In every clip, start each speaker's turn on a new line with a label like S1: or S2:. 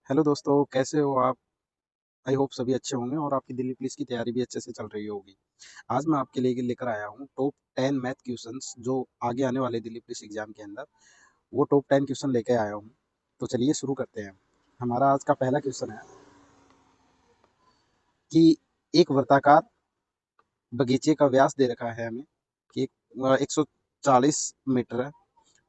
S1: Hello दोस्तों, कैसे हो आप? आई होप सभी अच्छे होंगे और आपकी दिल्ली पुलिस की तैयारी भी अच्छे से चल रही होगी। आज मैं आपके लिए लेकर आया हूँ टॉप 10 मैथ क्वेश्चंस जो आगे आने वाले दिल्ली पुलिस एग्जाम के अंदर, वो टॉप 10 क्वेश्चन लेके आया हूँ। तो चलिए शुरू करते हैं। हमारा आज का पहला क्वेश्चन है कि एक वृत्ताकार बगीचे का व्यास दे रखा है हमें कि 140 मीटर है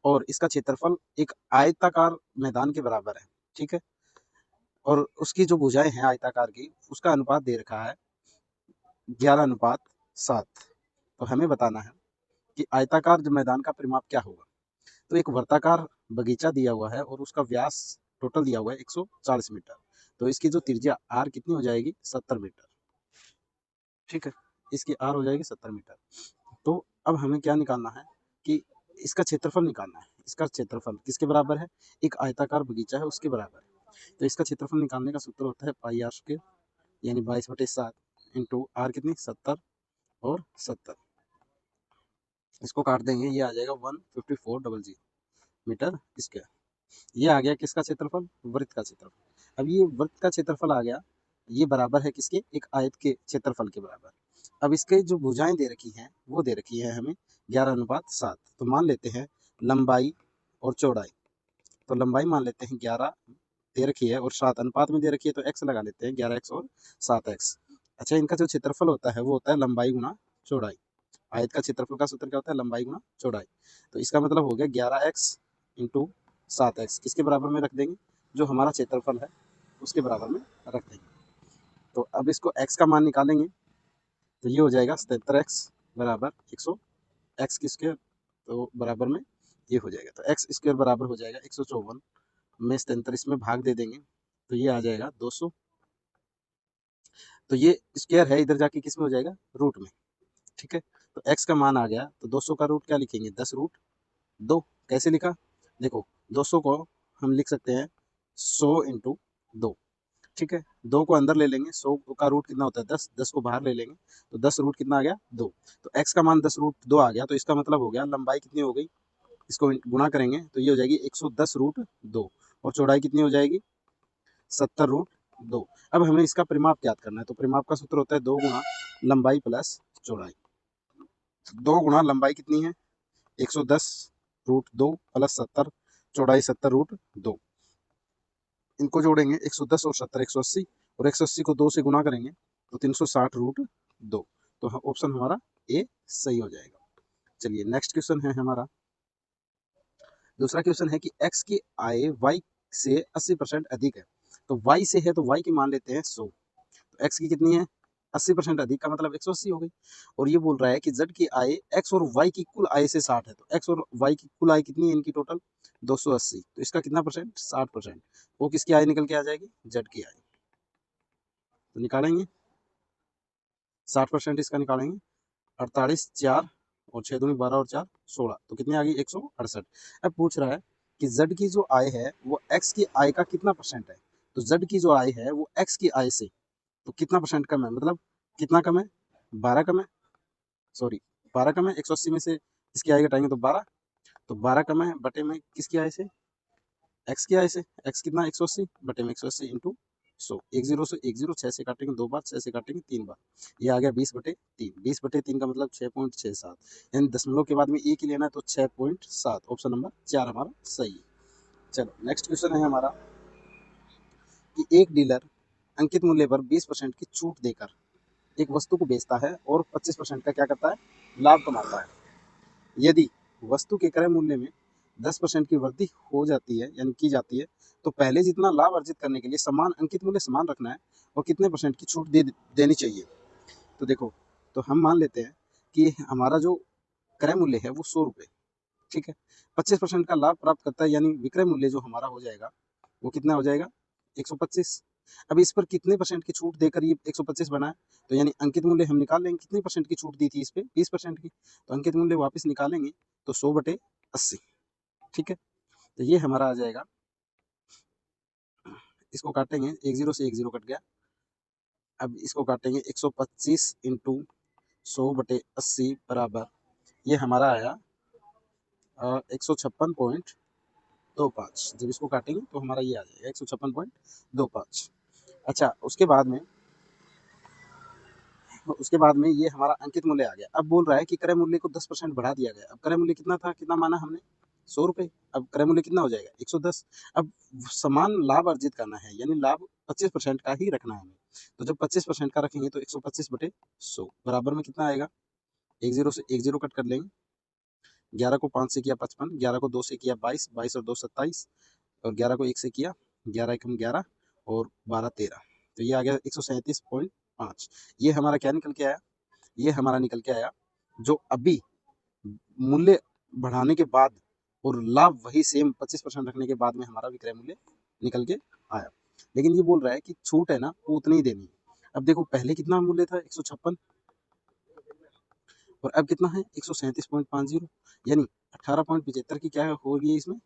S1: और इसका क्षेत्रफल एक आयताकार मैदान के बराबर है। ठीक है। और उसकी जो भुजाएं हैं आयताकार की, उसका अनुपात दे रखा है 11:7। तो हमें बताना है कि आयताकार जो मैदान का परिमाप क्या होगा। तो एक वर्ताकार बगीचा दिया हुआ है और उसका व्यास टोटल दिया हुआ है 140 मीटर। तो इसकी जो त्रिज्या आर कितनी हो जाएगी? 70 मीटर। ठीक है। इसकी आर हो जाएगी 70 मीटर। तो अब हमें क्या निकालना है कि इसका क्षेत्रफल निकालना है। इसका क्षेत्रफल किसके बराबर है? एक आयताकार बगीचा है उसके बराबर है। तो इसका क्षेत्रफल निकालने का सूत्र होता है पाई आर स्क्वायर, यानी 22/7 इंटू आर कितनी 70 और 70। इसको काट देंगे, ये आ जाएगा 15400 मीटर स्क्वायर। ये आ गया किसका क्षेत्रफल? वृत्त का क्षेत्रफल। अब ये वृत्त का क्षेत्रफल आ गया, ये बराबर है किसके? एक आयत के क्षेत्रफल के बराबर। अब इसके जो भुजाएं दे रखी हैं वो दे रखी है हमें 11:7। तो मान लेते हैं लंबाई और चौड़ाई। तो लंबाई मान लेते हैं 11 दे रखी है और 7 अनुपात में दे रखी है, तो x लगा लेते हैं 11x और 7x। अच्छा, इनका जो क्षेत्रफल होता है वो होता है लंबाई गुना चौड़ाई। आयत का क्षेत्रफल का सूत्र क्या होता है? लंबाई गुना चौड़ाई। तो इसका मतलब हो गया 11x इंटू 7x किसके बराबर में रख देंगे? जो हमारा क्षेत्रफल है उसके बराबर में रख देंगे। तो अब इसको x का मान निकालेंगे, तो ये हो जाएगा 77x बराबर 100 x की स्क्वायर। तो बराबर में ये हो जाएगा, तो x स्क्वायर बराबर हो जाएगा 154 में 77 इसमें भाग दे देंगे, तो ये आ जाएगा 200। तो ये स्क्वायर है, इधर जाके किस में हो जाएगा? रूट में। ठीक है। तो x का मान आ गया, तो 200 का रूट क्या लिखेंगे? 10√2। कैसे लिखा? देखो, 200 को हम लिख सकते हैं 100 × 2। ठीक है। 2 को अंदर ले लेंगे, 100 का रूट कितना होता है? 10। 10 को बाहर ले लेंगे, तो 10 रूट कितना आ गया? 2। तो x का मान 10√2 आ गया, तो इसका मतलब हो गया लंबाई कितनी हो गई? इसको गुणा करेंगे तो ये हो जाएगी 110√2 और चौड़ाई कितनी हो जाएगी? 70√2। अब हमें इसका परिमाप ज्ञात करना है, तो परिमाप का सूत्र होता है 2 गुणा लंबाई प्लस चौड़ाई। 2 गुणा लंबाई कितनी है? 110√2 प्लस 70, चौड़ाई 70√2। इनको जोड़ेंगे 110 और 70 180, और 180 को 2 से गुना करेंगे तो 360√2। तो ऑप्शन हमारा ए सही हो जाएगा। चलिए नेक्स्ट क्वेश्चन है हमारा। दूसरा क्वेश्चन है कि x की आय y से 80% अधिक है। तो y से है तो y की मान लेते हैं 100। तो x की कितनी है? 80% अधिक का मतलब 180 हो गई। और ये बोल रहा है कि z की आय x और y की कुल आय से 60 है। तो x और y की कुल आय कितनी है इनकी टोटल? 280। तो इसका कितना परसेंट? 60%। वो किसकी आय निकल के आ जाएगी? z की आय। तो निकालेंगे 60% इसका निकालेंगे। 48 4 और 6 दूनी 12 और 4 16, तो कितनी आ गई? 168। अब पूछ रहा है कि z की जो आय है वो x की आय का कितना परसेंट है। तो z की जो आय है वो x की आय से तो कितना परसेंट कम है, मतलब कितना कम है? 12 कम है। सॉरी, 12 कम है। 180 में से इसकी आय घटाएंगे तो 12, तो 12 कम है बटे में किसकी आय से? x की आय से। x कितना? 180 बटे में 180 इंटू 100। एक जीरो से एक जीरो, 6 से काटेंगे 2 बार, 6 से काटेंगे 3 बार, ये आ गया 20/3। 20/3 का मतलब 6.67, यानी दशमलव के बाद में एक ही लेना है, तो 6.7। ऑप्शन नंबर 4 हमारा सही है। चलो नेक्स्ट क्वेश्चन है हमारा कि एक डीलर अंकित मूल्य पर 20% की छूट देकर एक वस्तु को बेचता है और 25% का क्या करता है? लाभ कमाता है। यदि वस्तु के क्रय मूल्य में 10% की वृद्धि हो जाती है, यानी की जाती है, तो पहले जितना लाभ अर्जित करने के लिए समान अंकित मूल्य समान रखना है और कितने परसेंट की छूट देनी चाहिए। तो देखो, तो हम मान लेते हैं कि हमारा जो क्रय मूल्य है वो 100 रुपये। ठीक है। 25% का लाभ प्राप्त करता है, यानी विक्रय मूल्य जो हमारा हो जाएगा वो कितना हो जाएगा? 125। अब इस पर कितने परसेंट की छूट देकर ये 125 बना है? तो यानी अंकित मूल्य हम निकाल लेंगे, कितने परसेंट की छूट दी थी इस पे? 20% की। तो अंकित मूल्य वापस निकालेंगे तो 100/80। ठीक है। तो ये हमारा आ जाएगा, इसको काटेंगे, एक जीरो से एक जीरो कट गया। अब इसको काटेंगे 125 इंटू 100/80 बराबर, ये हमारा आया 156.2 25। जब इसको काटेंगे तो हमारा ये आ जाएगा 156.25। अच्छा, उसके बाद में ये हमारा अंकित मूल्य आ गया। अब बोल रहा है कि क्रय मूल्य को 10% बढ़ा दिया गया। अब क्रय मूल्य कितना था, कितना माना हमने, 100 रुपए। अब क्रय मूल्य कितना हो जाएगा, 110। अब समान लाभ अर्जित करना है, यानी लाभ 25% का ही रखना है हमें। तो जब 25% का रखेंगे तो 125/100 बराबर में कितना आएगा, एक जीरो से एक जीरो कट कर लेंगे। 11 को 5 से किया 55, 11 को 2 से किया 22, 22 और 2 27, और 11 को 1 से किया 11 एकम 11 और 12 13। तो ये आ गया 137.5। ये हमारा क्या निकल के आया, ये हमारा निकल के आया जो अभी मूल्य बढ़ाने के बाद और लाभ वही सेम 25% रखने के बाद में हमारा विक्रय मूल्य निकल के आया। लेकिन ये बोल रहा है कि छूट है ना वो उतनी ही देनी है। अब देखो पहले कितना मूल्य था, 156, और अब कितना है 137.50, यानी 18.75 की क्या होगी, इसमें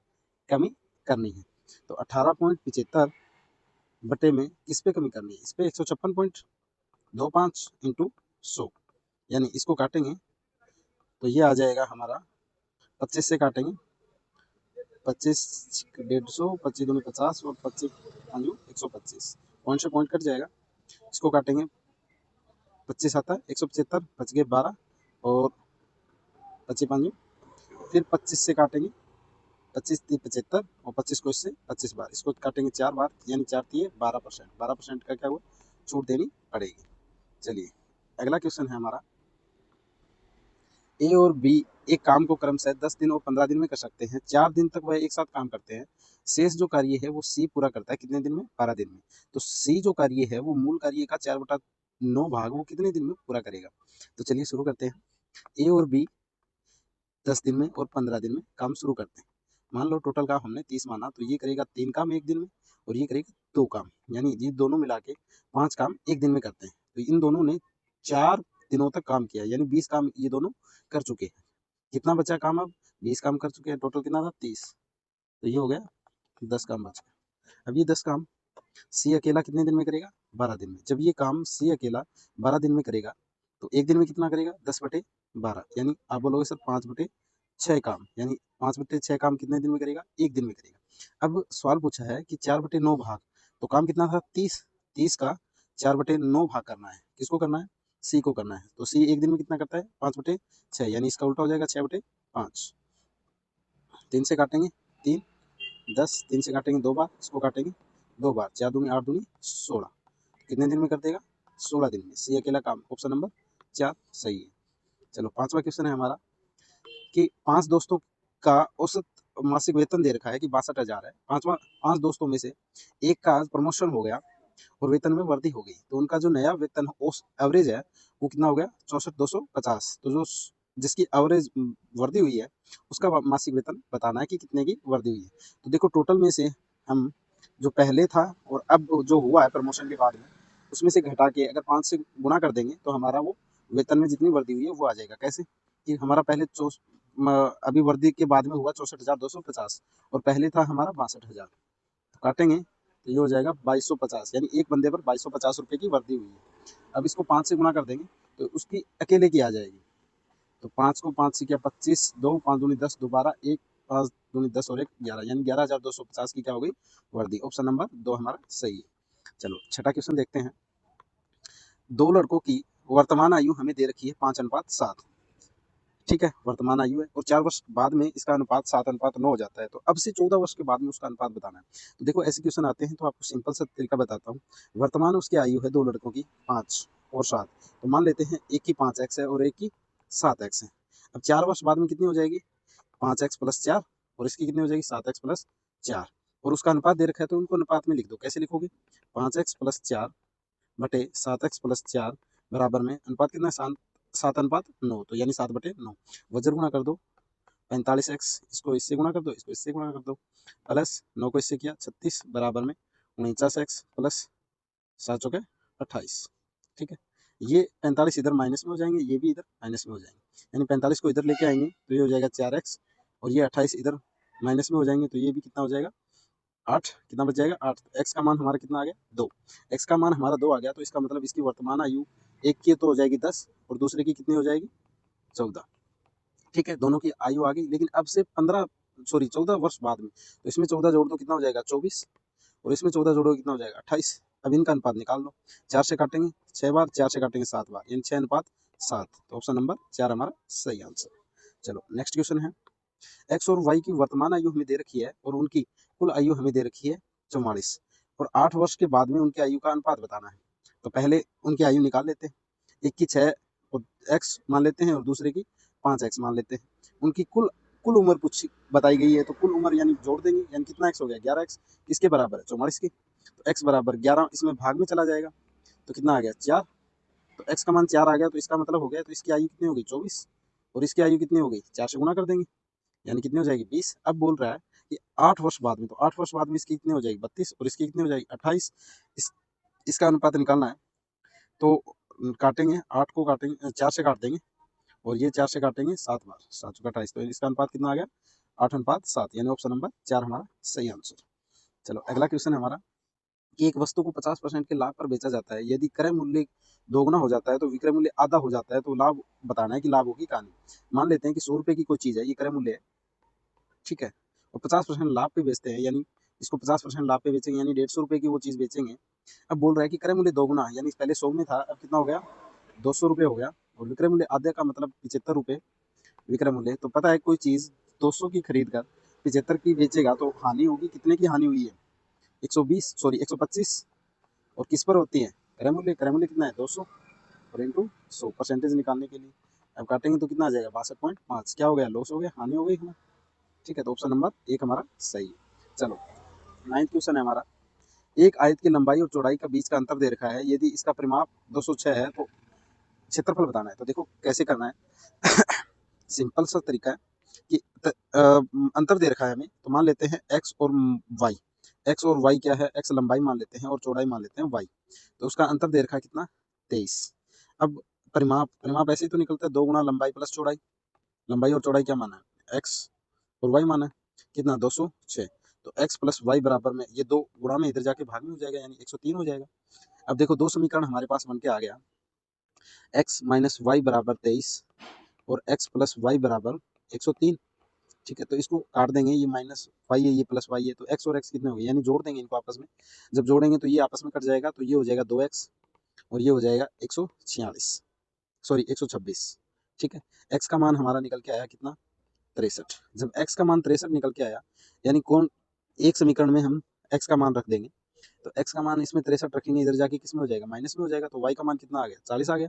S1: कमी करनी है। तो 18.75 बटे में किस पे कमी करनी है, इस पे 156.25 इंटू 100, यानी इसको काटेंगे तो ये आ जाएगा हमारा 25 से काटेंगे, 25 150, 25 दूनी 50 और 25 पाँचू 125, पॉइंट से पॉइंट कट जाएगा। इसको काटेंगे 25 आता है 175, बच गए 12 और 25 पाँचू, फिर 25 से काटेंगे, 25 3 75 और 25 को इससे 25 बार, इसको काटेंगे 4 बार, यानी 4 3 12%, 12% का क्या हुआ, छूट देनी पड़ेगी। चलिए अगला क्वेश्चन है हमारा, ए और बी एक काम को क्रमशः 10 दिन और 15 दिन में कर सकते हैं। 4 दिन तक वह एक साथ काम करते हैं। शेष जो कार्य है वो सी पूरा करता है कितने दिन में, 12 दिन में। तो सी जो कार्य है वो मूल कार्य का 4/9 भाग वो कितने दिन में पूरा करेगा। तो चलिए शुरू करते हैं। ए और बी 10 दिन में और 15 दिन में काम शुरू करते हैं। मान लो टोटल काम हमने 30 माना, तो ये करेगा 3 काम एक दिन में और ये करेगा 2 काम, यानी ये दोनों मिला के 5 काम एक दिन में करते हैं। तो इन दोनों ने 4 दिनों तक काम किया, यानी 20 काम ये दोनों कर चुके हैं। कितना बचा काम, अब 20 काम कर चुके हैं, टोटल कितना था 30। तो ये हो गया 10 काम बच गया। अब ये 10 काम सी अकेला कितने दिन में करेगा, 12 दिन में। जब ये काम सी अकेला 12 दिन में करेगा तो एक दिन में कितना करेगा, 10/12, यानी आप बोलोगे सर 5/6 काम, यानी 5/6 काम कितने दिन में करेगा, एक दिन में करेगा। अब सवाल पूछा है कि 4/9 भाग, तो काम कितना था 30, 30 का 4/9 भाग करना है, किसको करना है, सी को करना है। तो सी एक दिन में कितना करता है, 5/6, यानी इसका उल्टा हो जाएगा 6/5। 3 से काटेंगे 3, 10, 3 से काटेंगे 2 बार, इसको काटेंगे 2 बार, 4 दूनी 8 दूनी 16, कितने दिन में कर देगा, 16 दिन में। सी अकेला काम, ऑप्शन नंबर 4 सही है। चलो 5वां क्वेश्चन है हमारा कि 5 दोस्तों का औसत मासिक वेतन दे रखा है कि 62,000 है। 5 दोस्तों में से एक का प्रमोशन हो गया और वेतन में वृद्धि हो गई, तो उनका जो नया वेतन एवरेज है वो कितना हो गया, 64,250। तो जो जिसकी एवरेज वृद्धि हुई है उसका मासिक वेतन बताना है कि कितने की वृद्धि हुई है। तो देखो टोटल में से हम जो पहले था और अब जो हुआ है प्रमोशन के बाद में, उसमें से घटा के अगर 5 से गुणा कर देंगे तो हमारा वो वेतन में जितनी वृद्धि हुई है वो आ जाएगा। कैसे कि हमारा पहले अभी वृद्धि के बाद में हुआ 64,250 और पहले था हमारा 62,000, तो काटेंगे तो ये हो जाएगा 2250, यानी एक बंदे पर 2250 रुपये की वृद्धि हुई है। अब इसको 5 से गुणा कर देंगे तो उसकी अकेले की आ जाएगी। तो 5 को 5 से किया 25, 2 5 दूनी 10, 2 12, 1 5 दूनी 10 और 1 11, यानी 11,250 की क्या हो गई, वर्दी। ऑप्शन नंबर 2 हमारा सही है। चलो छठा क्वेश्चन देखते हैं। दो लड़कों की वर्तमान आयु हमें दे रखी है 5:7, ठीक है, वर्तमान आयु है, और 4 वर्ष बाद में इसका अनुपात 7:9 हो जाता है। तो अब से 14 वर्ष के बाद में उसका अनुपात बताना है। तो देखो ऐसे क्वेश्चन आते हैं तो आपको सिंपल सा तरीका बताता हूँ। वर्तमान उसकी आयु है दो लड़कों की 5 और 7, तो मान लेते हैं एक की 5x है और एक की 7x है। अब 4 वर्ष बाद में कितनी हो जाएगी, 5x + 4, और इसकी कितनी हो जाएगी, 7x + 4, और उसका अनुपात दे रखा है तो उनको अनुपात में लिख दो। कैसे लिखोगे, 5x + 4 बटे 7x + 4 बराबर में अनुपात कितना है, 7:9, तो यानी 7/9। वज्र गुणा कर दो 45x, इसको इससे गुणा कर दो, इसको इससे गुणा कर दो, प्लस 9 को इससे किया 36 बराबर में 49x प्लस 7 चौके 28, ठीक है। ये 45 इधर माइनस में हो जाएंगे, ये भी इधर माइनस में हो जाएंगे, यानी 45 को इधर लेके आएंगे तो ये हो जाएगा 4x, और ये 28 इधर माइनस में हो जाएंगे तो ये भी कितना हो जाएगा 8, कितना बच जाएगा 8। एक्स का मान हमारा कितना आ गया 2, एक्स का मान हमारा 2 आ गया, तो इसका मतलब इसकी वर्तमान आयु एक की तो हो जाएगी 10 और दूसरे की कितनी हो जाएगी 14, ठीक है। दोनों की आयु आ गई, लेकिन अब से 15 सॉरी 14 वर्ष बाद में, तो इसमें 14 जोड़ दो कितना हो जाएगा 24, और इसमें 14 जोड़ो कितना हो जाएगा 28। अब इनका अनुपात निकाल लो, 4 से काटेंगे 6 बार, 4 से काटेंगे 7 बार, यानी 6:7। तो ऑप्शन नंबर 4 हमारा सही आंसर। चलो नेक्स्ट क्वेश्चन है, एक्स और वाई की वर्तमान आयु हमें दे रखी है और उनकी कुल आयु हमें दे रखी है 44, और 8 वर्ष के बाद में उनकी आयु का अनुपात बताना है। तो पहले उनकी आयु निकाल लेते हैं, एक की 6 और एक्स मान लेते हैं और दूसरे की 5x मान लेते हैं। उनकी कुल कुल उम्र पूछी बताई गई है, तो कुल उम्र यानी जोड़ देंगे, यानी कितना x हो गया 11x, किसके बराबर है 44 की, तो x बराबर 11 इसमें भाग में चला जाएगा, तो कितना आ गया 4, तो x का मान 4 आ गया, तो इसका मतलब हो गया, तो इसकी आयु कितनी हो गई 24, और इसकी आयु कितनी हो गई 4 से गुना कर देंगे, यानी कितनी हो जाएगी 20। अब बोल रहा है कि 8 वर्ष बाद में, तो 8 वर्ष बाद में इसकी कितनी हो जाएगी 32, और इसकी कितनी हो जाएगी 28। इसका अनुपात निकालना है, तो काटेंगे 8 को काटेंगे 4 से काट देंगे, और ये 4 से काटेंगे 7 बार, 7 चौका 28, तो इसका अनुपात कितना आ गया 8:7, यानी ऑप्शन नंबर 4 हमारा सही आंसर। चलो अगला क्वेश्चन है हमारा कि एक वस्तु को 50% के लाभ पर बेचा जाता है, यदि क्रय मूल्य दोगुना हो जाता है तो विक्रय मूल्य आधा हो जाता है, तो लाभ बताना है कि लाभों की कहानी। मान लेते हैं कि 100 रुपए की कोई चीज़ है, ये क्रय मूल्य है, ठीक है, और 50% लाभ पे बेचते हैं, यानी इसको 50% लाभ पे बेचेंगे, यानी 150 रुपए की वो चीज़ बेचेंगे। अब बोल रहा है कि क्रय मूल्य दोगुना, यानी पहले 100 में था, अब कितना हो गया 200 रुपये हो गया, और विक्रय मूल्य आधे का मतलब 75 रुपये विक्रय मूल्य। तो पता है कोई चीज़ 200 की खरीद कर 75 की बेचेगा तो हानि होगी, कितने की हानि हुई है 125, और किस पर होती है क्रय मूल्य, क्रय मूल्य कितना है 200, और इंटू 100 परसेंटेज निकालने के लिए अब काटेंगे तो कितना आ जाएगा 62.5, क्या हो गया लॉस हो गया, हानि हो गई हमें, ठीक है, तो ऑप्शन नंबर 1 हमारा सही है। चलो 9th क्वेश्चन है हमारा, एक आयत की लंबाई और चौड़ाई का बीच का अंतर दे रखा है, यदि इसका परिमाप 206 है तो क्षेत्रफल बताना है। तो देखो कैसे करना है सिंपल सा तरीका है कि अंतर दे रखा है हमें, तो मान लेते हैं x और y, x और y क्या है, x लंबाई मान लेते हैं और चौड़ाई मान लेते हैं y, तो उसका अंतर दे रखा है कितना 23। अब परिमाप परिमाप ऐसे ही तो निकलता है 2 गुना लंबाई प्लस चौड़ाई, लंबाई और चौड़ाई क्या माना है x और y माना है, कितना 206, तो x प्लस वाई बराबर में ये 2 गुणा में इधर जाके भाग में हो जाएगा, यानी 103 हो जाएगा। अब देखो दो समीकरण हमारे पास बन के आ गया, x माइनस वाई बराबर 23 और x प्लस वाई बराबर 103, ठीक है, तो इसको काट देंगे, ये माइनस वाई है ये प्लस वाई है, तो x और x कितने हो गए, यानी जोड़ देंगे इनको आपस में, जब जोड़ेंगे तो ये आपस में कट जाएगा, तो ये हो जाएगा 2x और ये हो जाएगा 146, सॉरी 126, ठीक है। x का मान हमारा निकल के आया कितना 63, जब x का मान 63 निकल के आया, यानी कौन एक समीकरण में हम x का मान रख देंगे, तो x का मान इसमें 63 रखेंगे, इधर जाके किस में हो जाएगा माइनस में हो जाएगा, तो y का मान कितना आ गया 40 आ गया,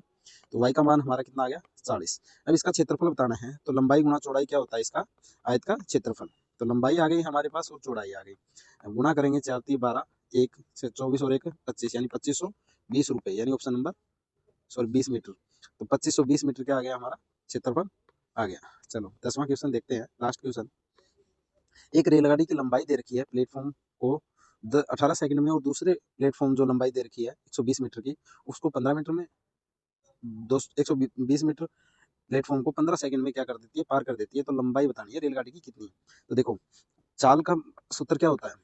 S1: तो y का मान हमारा कितना आ गया 40। अब इसका क्षेत्रफल बताना है, तो लंबाई गुणा चौड़ाई क्या होता है इसका आयत का क्षेत्रफल, तो लंबाई आ गई हमारे पास और चौड़ाई आ गई, अब गुणा करेंगे 4 3 12, 1 से 24 और 1 25, यानी 2520 रुपये, यानी ऑप्शन नंबर सॉरी 20 मीटर, तो 2520 मीटर क्या आ गया हमारा क्षेत्रफल आ गया। चलो 10वां क्वेश्चन देखते हैं, लास्ट क्वेश्चन, एक रेलगाड़ी की लंबाई दे रखी है प्लेटफॉर्म को 18 सेकंड में, और दूसरे प्लेटफॉर्म जो लंबाई दे रखी है 120 मीटर की, उसको 15 मीटर में 120 मीटर प्लेटफॉर्म को 15 सेकंड में क्या कर देती है पार कर देती है, तो लंबाई बतानी है रेलगाड़ी की कितनी। तो देखो चाल का सूत्र क्या होता है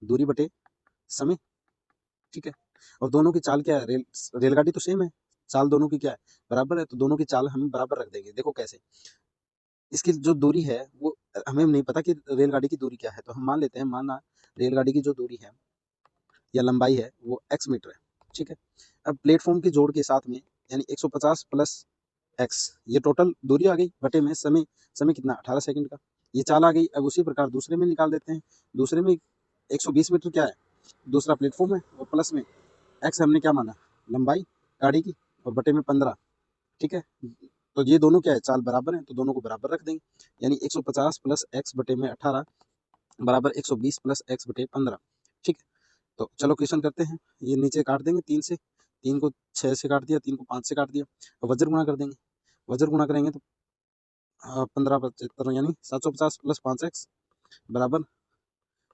S1: दूरी बटे समय, ठीक है, और दोनों की चाल क्या है रेलगाड़ी तो सेम है, चाल दोनों की क्या है बराबर है, तो दोनों की चाल हम बराबर रख देंगे। देखो कैसे, इसकी जो दूरी है वो हमें नहीं पता कि रेलगाड़ी की दूरी क्या है, तो हम मान लेते हैं, माना रेलगाड़ी की जो दूरी है या लंबाई है वो x मीटर है, ठीक है। अब प्लेटफॉर्म की जोड़ के साथ में यानी 150 प्लस x, ये टोटल दूरी आ गई बटे में समय, समय कितना 18 सेकंड का, ये चाल आ गई। अब उसी प्रकार दूसरे में निकाल देते हैं, दूसरे में 120 मीटर क्या है दूसरा प्लेटफॉर्म है, और प्लस में x हमने क्या माना लंबाई गाड़ी की, और बटे में 15, ठीक है, तो ये दोनों क्या है चाल बराबर है, तो दोनों को बराबर रख देंगे, यानी 150 प्लस x बटे में 18 बराबर 120 प्लस x बटे 15, ठीक है। तो चलो क्वेश्चन करते हैं, ये नीचे काट देंगे 3 से, 3 को 6 से काट दिया, 3 को 5 से काट दिया, और वज्र गुणा कर देंगे, वज्र गुणा करेंगे तो 15 यानी 750 प्लस 5x बराबर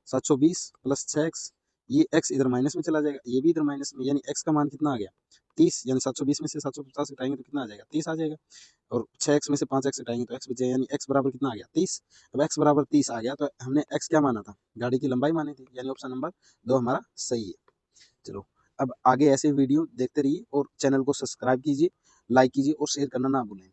S1: 720 प्लस 6x, ये x इधर माइनस में चला जाएगा, ये भी इधर माइनस में, यानी x का मान कितना आ गया 30, यानी 720 में से 750 घटाएंगे तो कितना आ जाएगा 30 आ जाएगा, और 6x में से 5x घटाएंगे तो x बचे, यानी x बराबर कितना आ गया 30। अब x बराबर 30 आ गया, तो हमने x क्या माना था गाड़ी की लंबाई मानी थी, यानी ऑप्शन नंबर 2 हमारा सही है। चलो अब आगे ऐसे वीडियो देखते रहिए और चैनल को सब्सक्राइब कीजिए, लाइक कीजिए और शेयर करना ना भूलें।